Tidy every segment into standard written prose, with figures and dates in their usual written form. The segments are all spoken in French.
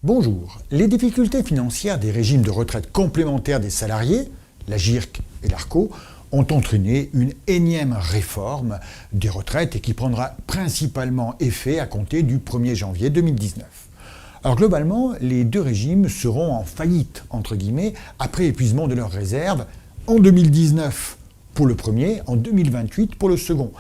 Bonjour. Les difficultés financières des régimes de retraite complémentaires des salariés, la GIRC et l'ARCO, ont entraîné une énième réforme des retraites et qui prendra principalement effet à compter du 1er janvier 2019. Alors globalement, les deux régimes seront en faillite, entre guillemets, après épuisement de leurs réserves en 2019 pour le premier, en 2028 pour le second.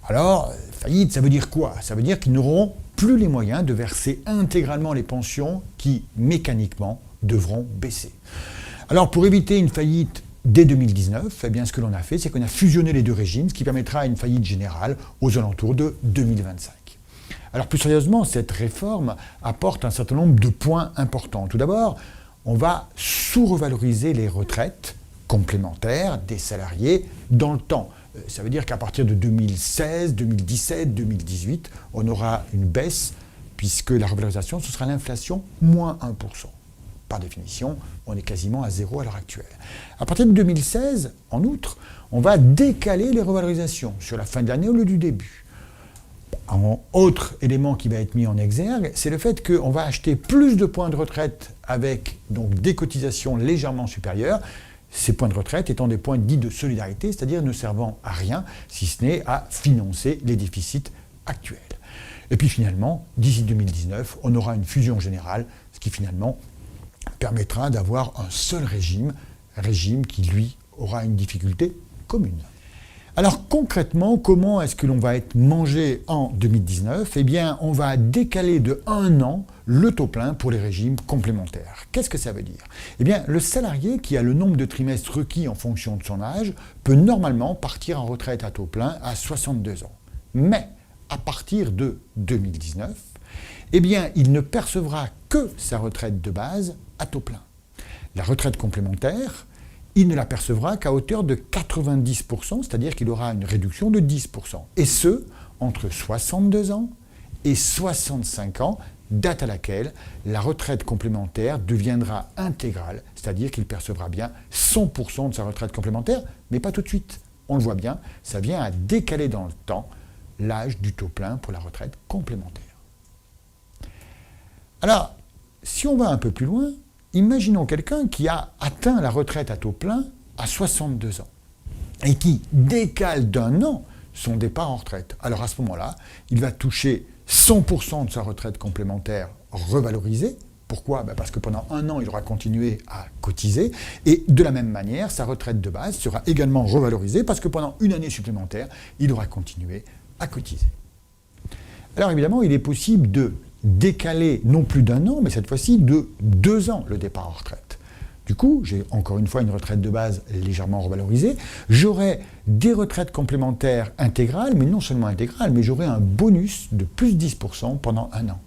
Alors, faillite, ça veut dire quoi? Ça veut dire qu'ils n'auront plus les moyens de verser intégralement les pensions qui, mécaniquement, devront baisser. Alors, pour éviter une faillite dès 2019, eh bien, ce que l'on a fait, c'est qu'on a fusionné les deux régimes, ce qui permettra une faillite générale aux alentours de 2025. Alors, plus sérieusement, cette réforme apporte un certain nombre de points importants. Tout d'abord, on va sous-revaloriser les retraites complémentaires des salariés dans le temps. Ça veut dire qu'à partir de 2016, 2017, 2018, on aura une baisse puisque la revalorisation, ce sera l'inflation moins 1%. Par définition, on est quasiment à zéro à l'heure actuelle. À partir de 2016, en outre, on va décaler les revalorisations sur la fin de l'année au lieu du début. Un autre élément qui va être mis en exergue, c'est le fait qu'on va acheter plus de points de retraite avec donc, des cotisations légèrement supérieures. Ces points de retraite étant des points dits de solidarité, c'est-à-dire ne servant à rien, si ce n'est à financer les déficits actuels. Et puis finalement, d'ici 2019, on aura une fusion générale, ce qui finalement permettra d'avoir un seul régime qui, lui, aura une difficulté commune. Alors concrètement, comment est-ce que l'on va être mangé en 2019 ? Eh bien, on va décaler de 1 an le taux plein pour les régimes complémentaires. Qu'est-ce que ça veut dire ? Eh bien, le salarié qui a le nombre de trimestres requis en fonction de son âge peut normalement partir en retraite à taux plein à 62 ans. Mais à partir de 2019, eh bien, il ne percevra que sa retraite de base à taux plein. La retraite complémentaire, il ne la percevra qu'à hauteur de 90%, c'est-à-dire qu'il aura une réduction de 10%. Et ce, entre 62 ans et 65 ans, date à laquelle la retraite complémentaire deviendra intégrale, c'est-à-dire qu'il percevra bien 100% de sa retraite complémentaire, mais pas tout de suite. On le voit bien, ça vient à décaler dans le temps l'âge du taux plein pour la retraite complémentaire. Alors, si on va un peu plus loin, imaginons quelqu'un qui a atteint la retraite à taux plein à 62 ans et qui décale d'1 an son départ en retraite. Alors à ce moment-là, il va toucher 100% de sa retraite complémentaire revalorisée. Pourquoi ? Parce que pendant 1 an, il aura continué à cotiser. Et de la même manière, sa retraite de base sera également revalorisée parce que pendant 1 année supplémentaire, il aura continué à cotiser. Alors évidemment, il est possible de décaler non plus d'1 an, mais cette fois-ci de 2 ans le départ en retraite. Du coup, j'ai encore une fois une retraite de base légèrement revalorisée. J'aurai des retraites complémentaires intégrales, mais non seulement intégrales, mais j'aurai un bonus de plus 10% pendant 1 an.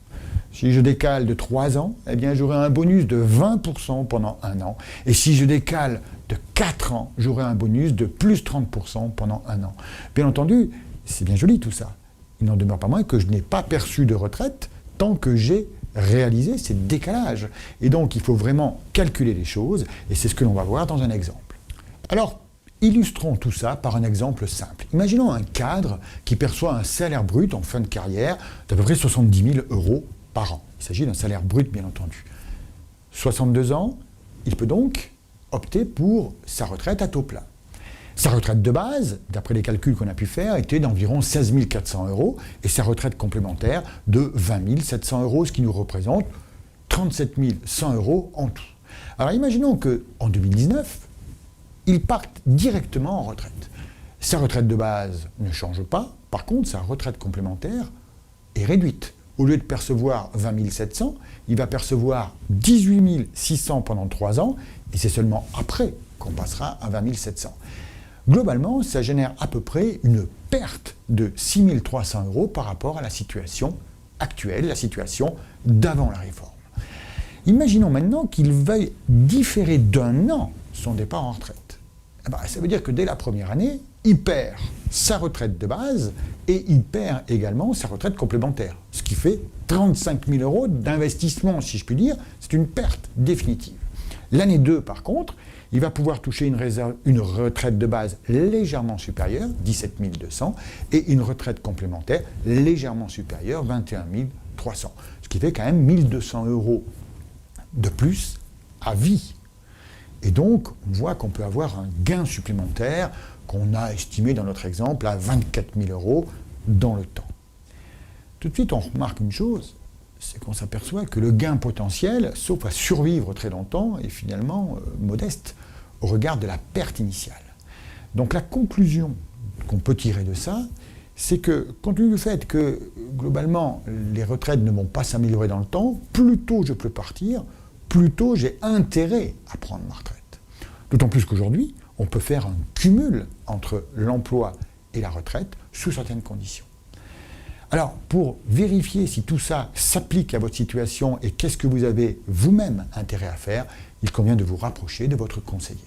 Si je décale de 3 ans, eh bien j'aurai un bonus de 20% pendant 1 an. Et si je décale de 4 ans, j'aurai un bonus de plus 30% pendant 1 an. Bien entendu, c'est bien joli tout ça. Il n'en demeure pas moins que je n'ai pas perçu de retraite tant que j'ai réalisé ces décalages. Et donc, il faut vraiment calculer les choses, et c'est ce que l'on va voir dans un exemple. Alors, illustrons tout ça par un exemple simple. Imaginons un cadre qui perçoit un salaire brut en fin de carrière d'à peu près 70 000 € par an. Il s'agit d'un salaire brut, bien entendu. 62 ans, il peut donc opter pour sa retraite à taux plein. Sa retraite de base, d'après les calculs qu'on a pu faire, était d'environ 16 400 € et sa retraite complémentaire de 20 700 €, ce qui nous représente 37 100 € en tout. Alors imaginons qu'en 2019, il parte directement en retraite. Sa retraite de base ne change pas, par contre sa retraite complémentaire est réduite. Au lieu de percevoir 20 700, il va percevoir 18 600 pendant 3 ans, et c'est seulement après qu'on passera à 20 700. Globalement, ça génère à peu près une perte de 6 300 € par rapport à la situation actuelle, la situation d'avant la réforme. Imaginons maintenant qu'il veuille différer d'1 an son départ en retraite. Ça veut dire que dès la première année, il perd sa retraite de base et il perd également sa retraite complémentaire, ce qui fait 35 000 € d'investissement, si je puis dire. C'est une perte définitive. L'année 2, par contre, il va pouvoir toucher une retraite de base légèrement supérieure, 17 200, et une retraite complémentaire légèrement supérieure, 21 300. Ce qui fait quand même 1 200 € de plus à vie. Et donc, on voit qu'on peut avoir un gain supplémentaire qu'on a estimé dans notre exemple à 24 000 € dans le temps. Tout de suite, on remarque une chose, c'est qu'on s'aperçoit que le gain potentiel, sauf à survivre très longtemps, est finalement modeste au regard de la perte initiale. Donc la conclusion qu'on peut tirer de ça, c'est que, compte tenu du fait que, globalement, les retraites ne vont pas s'améliorer dans le temps, plus tôt je peux partir, plus tôt j'ai intérêt à prendre ma retraite. D'autant plus qu'aujourd'hui, on peut faire un cumul entre l'emploi et la retraite sous certaines conditions. Alors, pour vérifier si tout ça s'applique à votre situation et qu'est-ce que vous avez vous-même intérêt à faire, il convient de vous rapprocher de votre conseiller.